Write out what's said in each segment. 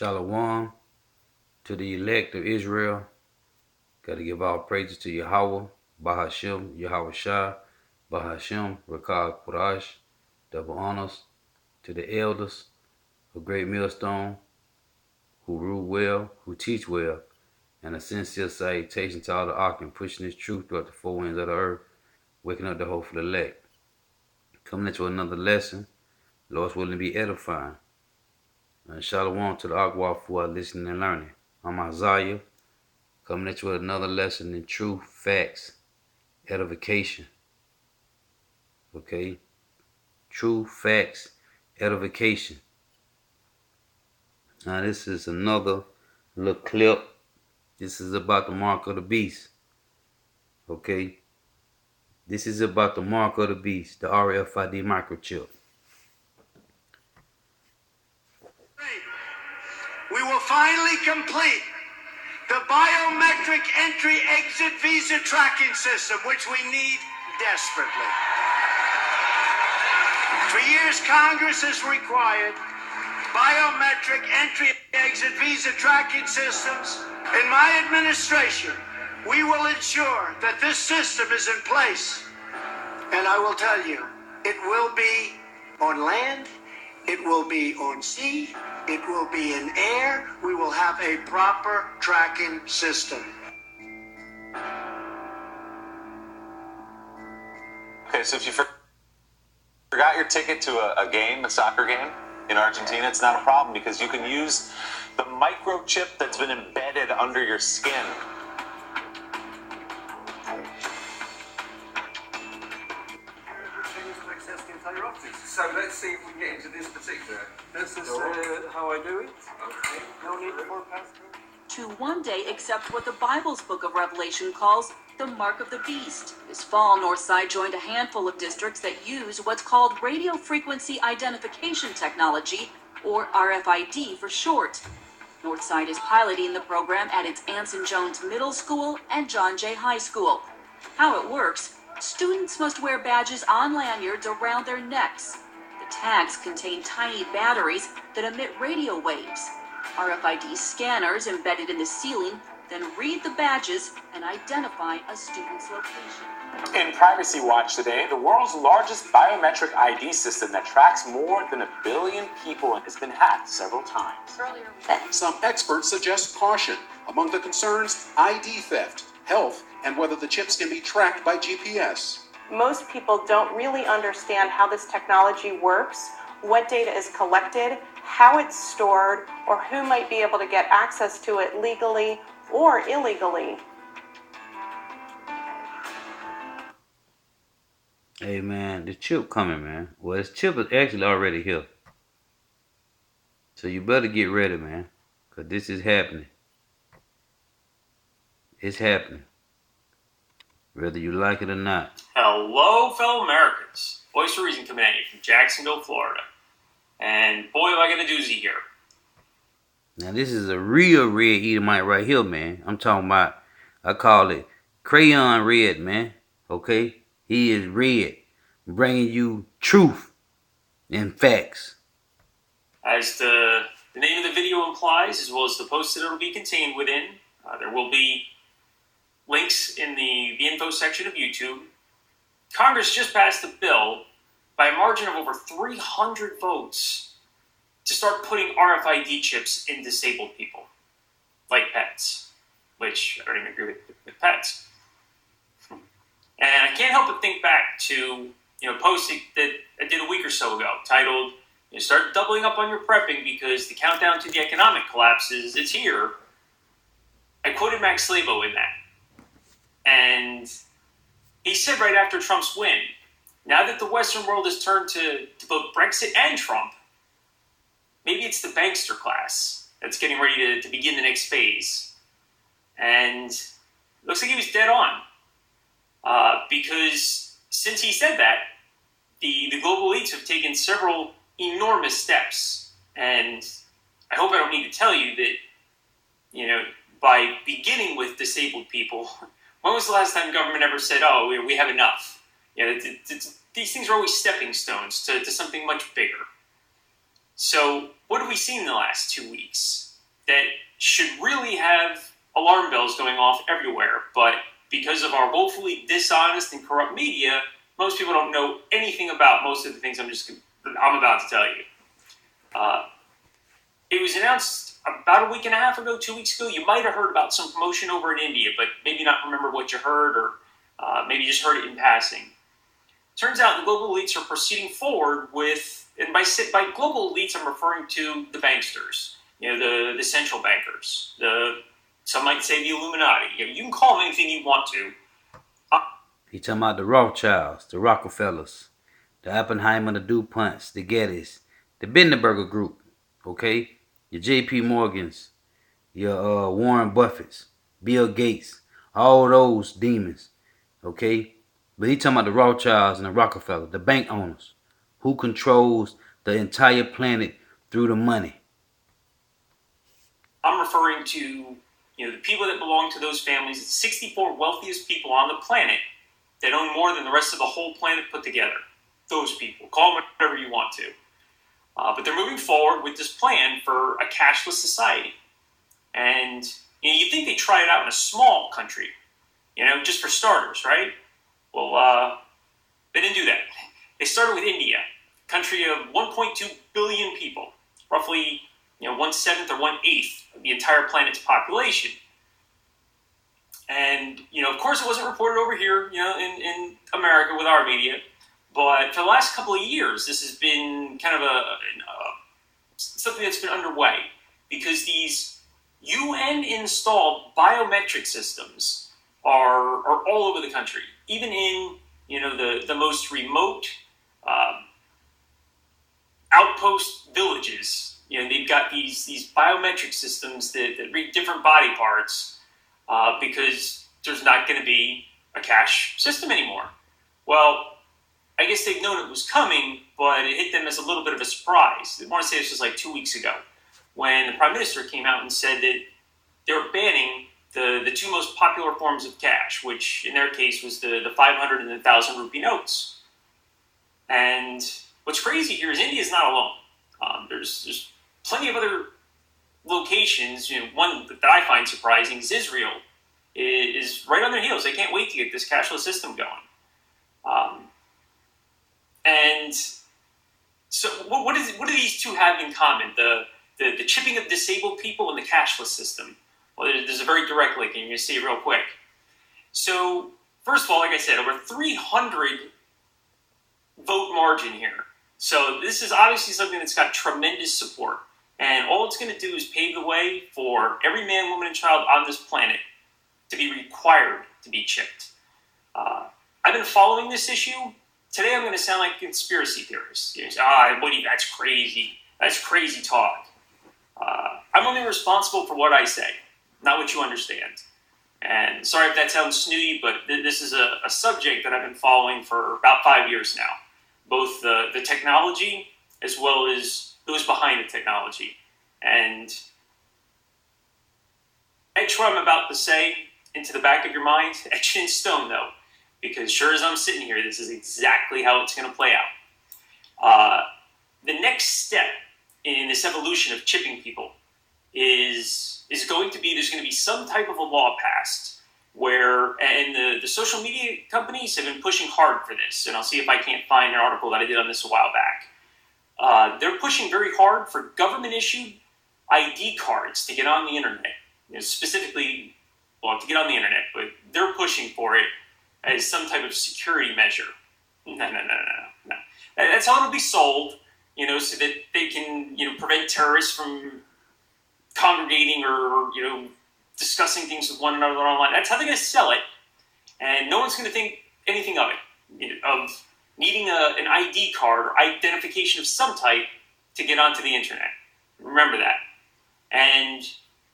Shalom to the elect of Israel. Got to give all praises to Yahweh, Bahashem, Yahweh Shah, Bahashem, Rakah Qurash. Double honors to the elders of Great Millstone who rule well, who teach well, and a sincere salutation to all the Ark and pushing this truth throughout the four winds of the earth, waking up the hopeful elect. Coming into another lesson, Lord's willing to be edifying. And shalom to the Agua for listening and learning. I'm Isaiah, coming at you with another lesson in truth, facts, edification. Okay? True facts, edification. Now this is another little clip. This is about the mark of the beast. Okay? This is about the mark of the beast, the RFID microchip. We will finally complete the biometric entry-exit visa tracking system, which we need desperately. For years, Congress has required biometric entry-exit visa tracking systems. In my administration, we will ensure that this system is in place. And I will tell you, it will be on land, it will be on sea, it will be in air. We will have a proper tracking system. Okay, so if you forgot your ticket to a game, a soccer game in Argentina, it's not a problem because you can use the microchip that's been embedded under your skin. So let's see if we can get into this particular. This is how I do it. Okay. No need for a passcode. To one day accept what the Bible's book of Revelation calls the mark of the beast. This fall, Northside joined a handful of districts that use what's called radio frequency identification technology, or RFID for short. Northside is piloting the program at its Anson Jones Middle School and John Jay High School. How it works: students must wear badges on lanyards around their necks. The tags contain tiny batteries that emit radio waves. RFID scanners embedded in the ceiling then read the badges and identify a student's location. In Privacy Watch today, the world's largest biometric ID system that tracks more than 1 billion people has been hacked several times. Some experts suggest caution. Among the concerns, ID theft, health, and whether the chips can be tracked by GPS. Most people don't really understand how this technology works, what data is collected, how it's stored, or who might be able to get access to it legally or illegally. Hey man, the chip coming, man. Well, this chip is actually already here. So you better get ready, man. Because this is happening. It's happening. Whether you like it or not. Hello, fellow Americans. Voice of Reason coming at you from Jacksonville, Florida. And boy, have I got a doozy here. Now, this is a real red Edomite right here, man. I'm talking about, I call it crayon red, man. Okay? He is red. Bringing you truth and facts. As the name of the video implies, as well as the post that it will be contained within, there will be links in the info section of YouTube. Congress just passed a bill by a margin of over 300 votes to start putting RFID chips in disabled people, like pets, which I don't even agree with pets. And I can't help but think back to a post that I did a week or so ago, titled, "Start doubling up on your prepping because the countdown to the economic collapse it's here." I quoted Max Slavo in that. And he said right after Trump's win, now that the Western world has turned to both Brexit and Trump, maybe it's the bankster class that's getting ready to begin the next phase. And it looks like he was dead on. Because since he said that, the global elites have taken several enormous steps. And I hope I don't need to tell you that, by beginning with disabled people, when was the last time government ever said, oh, we have enough? These things are always stepping stones to something much bigger. So what have we seen in the last 2 weeks? should really have alarm bells going off everywhere. But because of our woefully dishonest and corrupt media, most people don't know anything about most of the things I'm about to tell you. It was announced about a week and a half ago, 2 weeks ago. You might have heard about some promotion over in India, but maybe not remember what you heard, or maybe just heard it in passing. Turns out the global elites are proceeding forward with, and by global elites, I'm referring to the banksters, the central bankers, some might say the Illuminati. You can call them anything you want to. He talking about the Rothschilds, the Rockefellers, the Oppenheimer, the DuPonts, the Gettys, the Bilderberger Group, okay? Your J.P. Morgans, your Warren Buffetts, Bill Gates, all those demons, okay? But he talking about the Rothschilds and the Rockefellers, the bank owners, who controls the entire planet through the money. I'm referring to the people that belong to those families, the 64 wealthiest people on the planet that own more than the rest of the whole planet put together. Those people. Call them whatever you want to. But they're moving forward with this plan for a cashless society. And you think they try it out in a small country, just for starters, right? Well, they didn't do that. They started with India, a country of 1.2 billion people, roughly 1/7 or 1/8 of the entire planet's population. And, of course it wasn't reported over here, in America with our media, but for the last couple of years, this has been kind of something that's been underway, because these UN-installed biometric systems are all over the country, even in, the most remote outpost villages. They've got these biometric systems that read different body parts, because there's not going to be a cash system anymore. Well, I guess they've known it was coming, but it hit them as a little bit of a surprise. I want to say this was like 2 weeks ago, when the Prime Minister came out and said that they were banning the two most popular forms of cash, which in their case was the 500 and the 1,000 rupee notes. And what's crazy here is India is not alone. There's plenty of other locations. One that I find surprising is Israel is right on their heels. They can't wait to get this cashless system going. And so what do these two have in common? The chipping of disabled people and the cashless system. Well, there's a very direct link, and you're going to see it real quick. So, first of all, like I said, over 300 vote margin here. So this is obviously something that's got tremendous support. And all it's going to do is pave the way for every man, woman, and child on this planet to be required to be chipped. I've been following this issue. Today I'm going to sound like a conspiracy theorist. That's crazy. That's crazy talk. I'm only responsible for what I say, not what you understand. And sorry if that sounds snooty, but this is a subject that I've been following for about 5 years now. Both the technology as well as who's behind the technology. And etch what I'm about to say into the back of your mind, etch it in stone though, because sure as I'm sitting here, this is exactly how it's going to play out. The next step in this evolution of chipping people is going to be, there's going to be some type of a law passed where, and the social media companies have been pushing hard for this, and I'll see if I can't find an article that I did on this a while back. They're pushing very hard for government-issued ID cards to get on the internet. Specifically, to get on the internet, but they're pushing for it as some type of security measure. No. That's how it'll be sold, so that they can, prevent terrorists from congregating or, discussing things with one another online. That's how they're going to sell it, and no one's going to think anything of it, of needing an ID card or identification of some type to get onto the internet. Remember that. And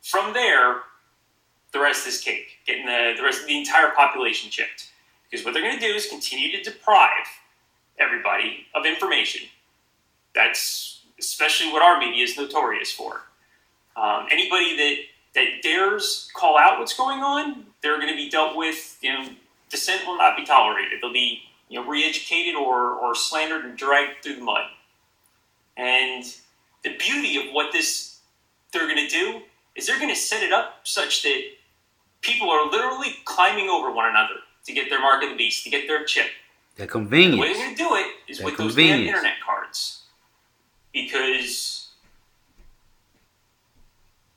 from there, the rest is cake, getting the rest of the entire population chipped. Because what they're going to do is continue to deprive everybody of information. That's especially what our media is notorious for. Anybody that dares call out what's going on, they're going to be dealt with, dissent will not be tolerated. They'll be, re-educated or slandered and dragged through the mud. And the beauty of what they're going to do is they're going to set it up such that people are literally climbing over one another to get their mark of the beast, to get their chip. That And the way convenience. they're going to do it is That with those damn convenience. internet cards. Because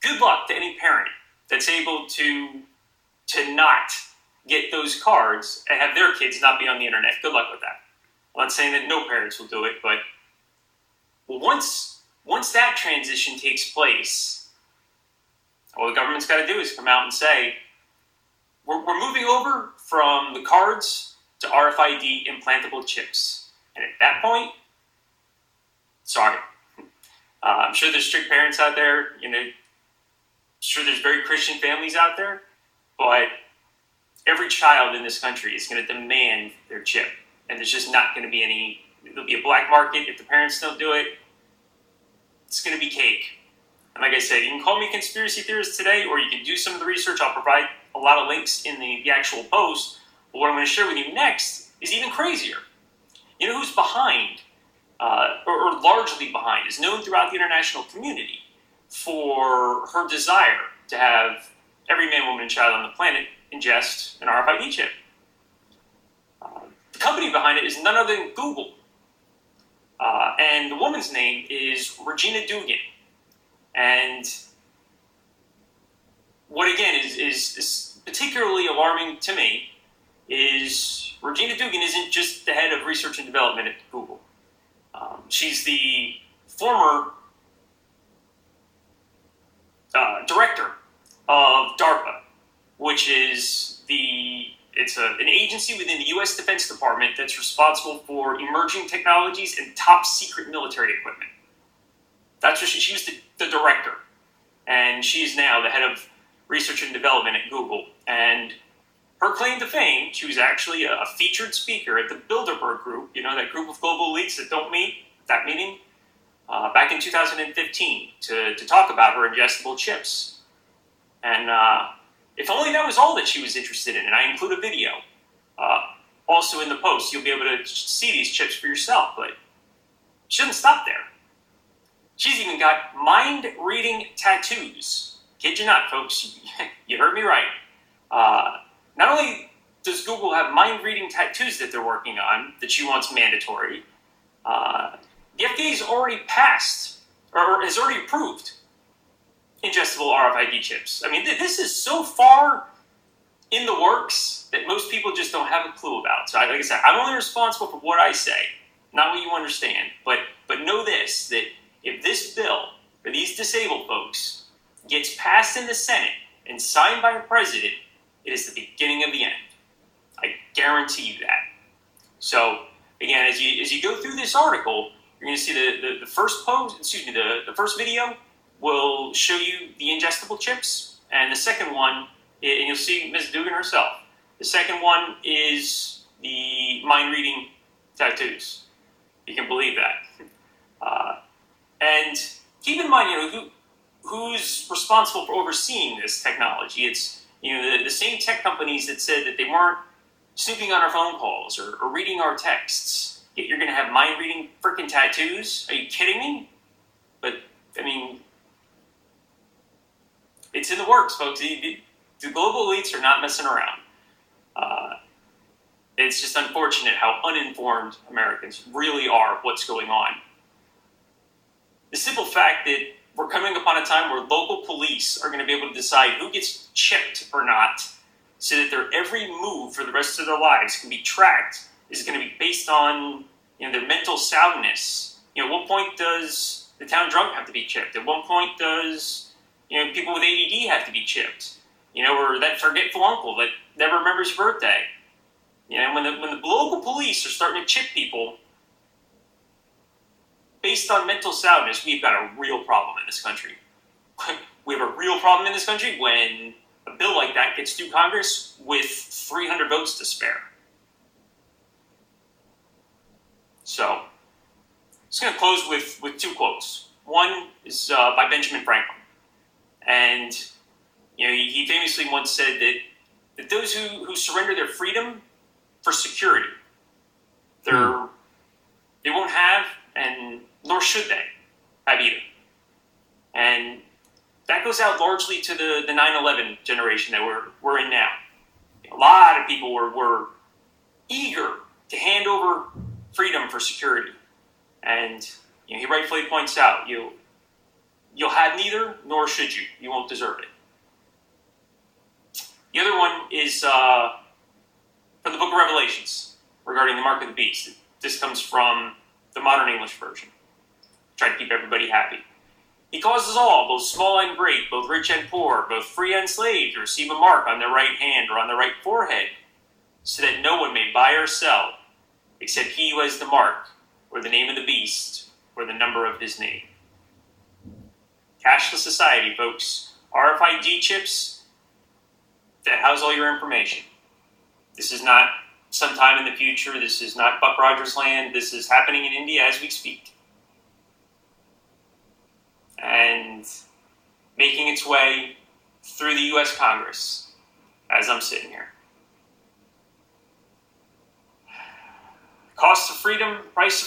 good luck to any parent that's able to not get those cards and have their kids not be on the internet. Good luck with that. I'm not saying that no parents will do it, but once that transition takes place, all the government's got to do is come out and say, we're moving over from the cards to RFID implantable chips. And at that point, sorry. I'm sure there's strict parents out there, sure there's very Christian families out there, but every child in this country is going to demand their chip. And there's just not going to be there'll be a black market if the parents don't do it. It's going to be cake. And like I said, you can call me a conspiracy theorist today, or you can do some of the research. I'll provide a lot of links in the actual post. But what I'm going to share with you next is even crazier. You know who's behind, or largely behind, is known throughout the international community for her desire to have every man, woman, and child on the planet ingest an RFID chip. The company behind it is none other than Google. And the woman's name is Regina Dugan. And what, again, is particularly alarming to me is Regina Dugan isn't just the head of research and development at Google. She's the former director of DARPA, which is an agency within the U.S. Defense Department that's responsible for emerging technologies and top secret military equipment. That's what she was the director, and she's now the head of research and development at Google. And her claim to fame, she was actually a featured speaker at the Bilderberg Group, that group of global elites that don't meet at that meeting, back in 2015 to talk about her ingestible chips. And if only that was all that she was interested in, and I include a video also in the post. You'll be able to see these chips for yourself, but she doesn't stop there. She's even got mind-reading tattoos. Kid you not, folks. You heard me right. Not only does Google have mind-reading tattoos that they're working on that she wants mandatory, the FDA's already passed, or has already approved, ingestible RFID chips. I mean, this is so far in the works that most people just don't have a clue about. So, like I said, I'm only responsible for what I say, not what you understand. But know this, that if this bill for these disabled folks gets passed in the Senate and signed by the president, it is the beginning of the end. I guarantee you that. So, again, as you go through this article, you're going to see the first post. The first video will show you the ingestible chips, and the second one, and you'll see Ms. Dugan herself. The second one is the mind-reading tattoos. You can believe that. And keep in mind, who's responsible for overseeing this technology. It's the same tech companies that said that they weren't snooping on our phone calls or reading our texts. Yet you're going to have mind-reading freaking tattoos? Are you kidding me? But, I mean, it's in the works, folks. The global elites are not messing around. It's just unfortunate how uninformed Americans really are of what's going on. The simple fact that we're coming upon a time where local police are going to be able to decide who gets chipped or not, so that their every move for the rest of their lives can be tracked, is going to be based on their mental soundness. At what point does the town drunk have to be chipped? At what point does people with ADD have to be chipped? Or that forgetful uncle that never remembers your birthday. When the local police are starting to chip people based on mental soundness, we've got a real problem in this country. We have a real problem in this country when a bill like that gets through Congress with 300 votes to spare. So, I'm just going to close with two quotes. One is by Benjamin Franklin. And, he famously once said that those who surrender their freedom for security, they won't have, and nor should they have either. And that goes out largely to the 9/11 generation that we're in now. A lot of people were eager to hand over freedom for security. And he rightfully points out, you'll have neither, nor should you. You won't deserve it. The other one is from the book of Revelations regarding the mark of the beast. This comes from the modern English version. Try to keep everybody happy. He causes all, both small and great, both rich and poor, both free and slave, to receive a mark on their right hand or on their right forehead, so that no one may buy or sell, except he who has the mark, or the name of the beast, or the number of his name. Cashless society, folks. RFID chips that house all your information. This is not sometime in the future. This is not Buck Rogers land. This is happening in India as we speak. And making its way through the U.S. Congress as I'm sitting here. Cost of freedom, price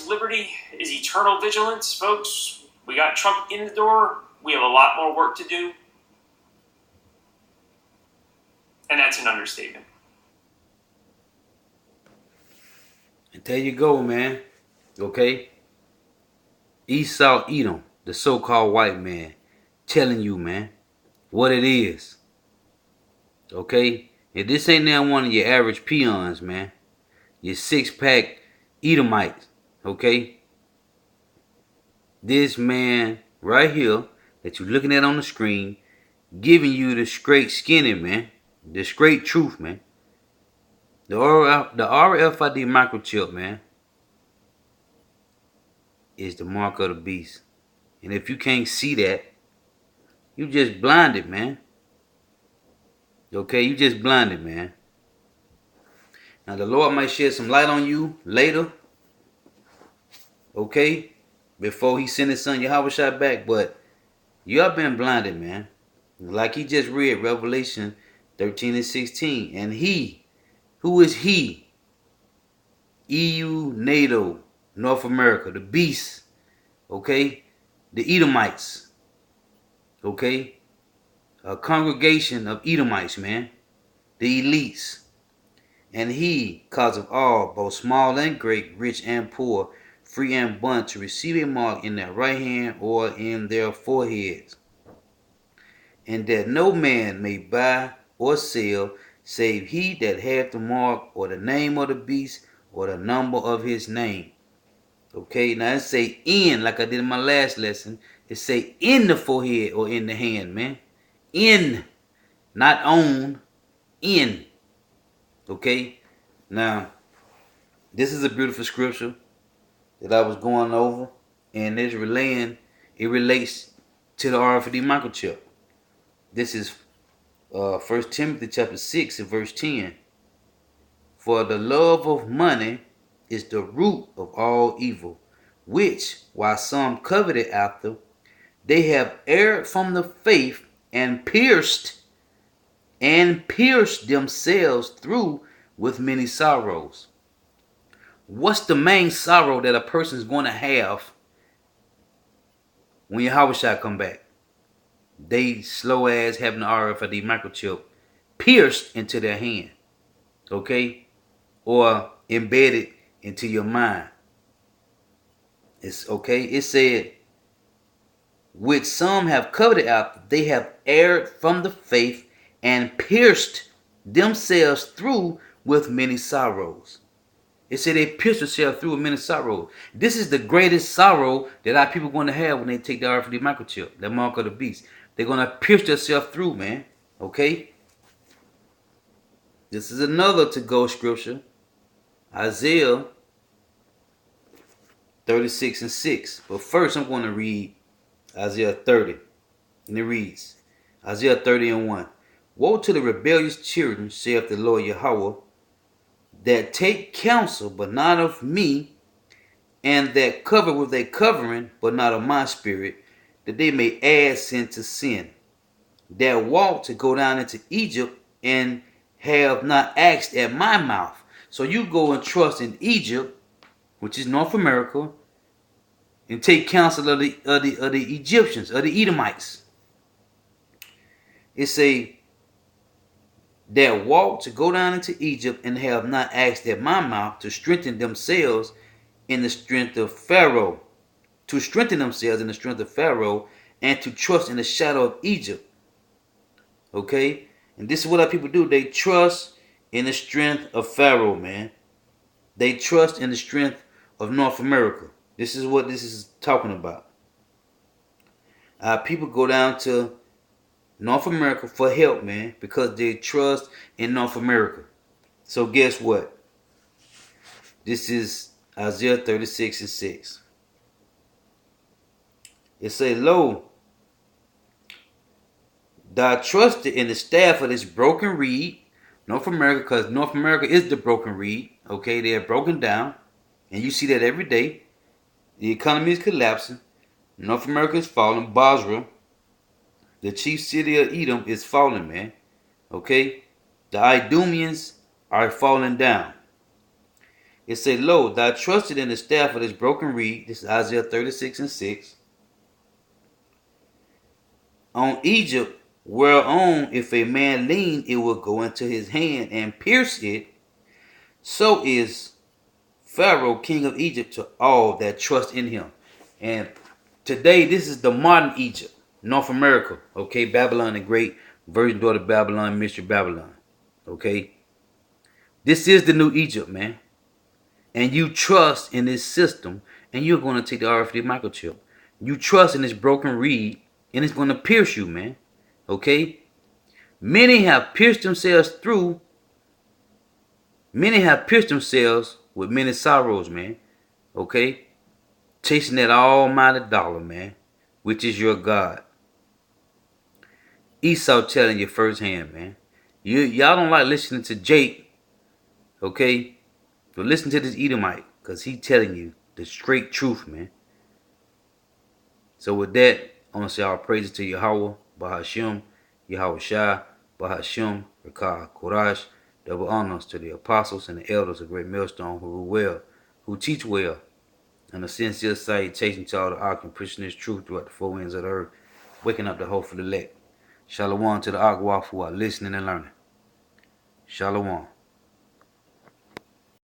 of liberty is eternal vigilance, folks. We got Trump in the door. We have a lot more work to do. And that's an understatement. And there you go, man. Okay? Esau Edom, the so-called white man, telling you, man, what it is. Okay? And this ain't now one of your average peons, man. Your six-pack Edomites. Okay? This man right here that you're looking at on the screen, giving you the straight skinny, man. The straight truth, man. The RFID microchip, man, is the mark of the beast. And if you can't see that, you just blinded, man. Okay, you just blinded, man. Now the Lord might shed some light on you later. Okay? Before he sent his son Yahweh back. But you have been blinded, man. Like he just read Revelation 13 and 16. And he, who is he? EU, NATO, North America, the beast. Okay? The Edomites. Okay? A congregation of Edomites, man. The elites. And he causeth all, both small and great, rich and poor, free and bond, to receive a mark in their right hand or in their foreheads. And that no man may buy or sell, save he that hath the mark, or the name of the beast, or the number of his name. Okay, now it say in, like I did in my last lesson. It say in the forehead or in the hand, man. In, not on, in. Okay, now this is a beautiful scripture that I was going over, and it relates to the RFID microchip. This is 1 Timothy chapter 6 and verse 10. For the love of money is the root of all evil, which, while some coveted after, they have erred from the faith and pierced themselves through with many sorrows. What's the main sorrow that a person is going to have when Yahweh come back? They slow as having the RFID microchip pierced into their hand. Okay? Or embedded into your mind. It's okay. It said, which some have coveted after, they have erred from the faith and pierced themselves through with many sorrows. It said they pierced themselves through with many sorrows. This is the greatest sorrow that our people are going to have when they take the RFID microchip, the mark of the beast. They're going to pierce themselves through, man. Okay? This is another to-go scripture. Isaiah 36 and 6. But first I'm going to read Isaiah 30. And it reads, Isaiah 30 and 1. Woe to the rebellious children, saith the Lord Yahweh, that take counsel, but not of me, and that cover with a covering, but not of my spirit, that they may add sin to sin, that walk to go down into Egypt, and have not asked at my mouth. So you go and trust in Egypt, which is North America, and take counsel of the Egyptians, of the Edomites. It say that walk to go down into Egypt and have not asked at my mouth to strengthen themselves in the strength of Pharaoh, to strengthen themselves in the strength of Pharaoh, and to trust in the shadow of Egypt. Okay? And this is what our people do. They trust in the strength of Pharaoh, man. They trust in the strength of North America. This is what this is talking about. People go down to North America for help, man, because they trust in North America. So guess what? This is Isaiah 36 and 6. It say, lo, thou trusted in the staff of this broken reed. North America, because North America is the broken reed. Okay, they are broken down. And you see that every day. The economy is collapsing. North America is falling. Basra, the chief city of Edom, is falling, man. Okay? The Idumeans are falling down. It say, lo, thou trusted in the staff of this broken reed. This is Isaiah 36 and 6. On Egypt, whereon if a man lean, it will go into his hand and pierce it. So is Pharaoh, king of Egypt, to all that trust in him. And today, this is the modern Egypt, North America. Okay, Babylon the Great, Virgin Daughter Babylon, Mystery Babylon. Okay, this is the new Egypt, man. And you trust in this system, and you're going to take the RFID microchip. You trust in this broken reed, and it's going to pierce you, man. Okay? Many have pierced themselves with many sorrows, man. Okay? Chasing that almighty dollar, man, which is your God. Esau telling you firsthand, man. Y'all don't like listening to Jake, okay? But listen to this Edomite, because he telling you the straight truth, man. So with that, I want to say all praises to Yahweh, Bahashem, Yahweh Shai, Bahashem, Rekah, Korash. Double honors to the apostles and the elders of Great Millstone who rule well, who teach well, and a sincere salutation to all the ark and preaching this truth throughout the four winds of the earth, waking up the hopeful elect. Shalom to the Agwaf who are listening and learning. Shalom.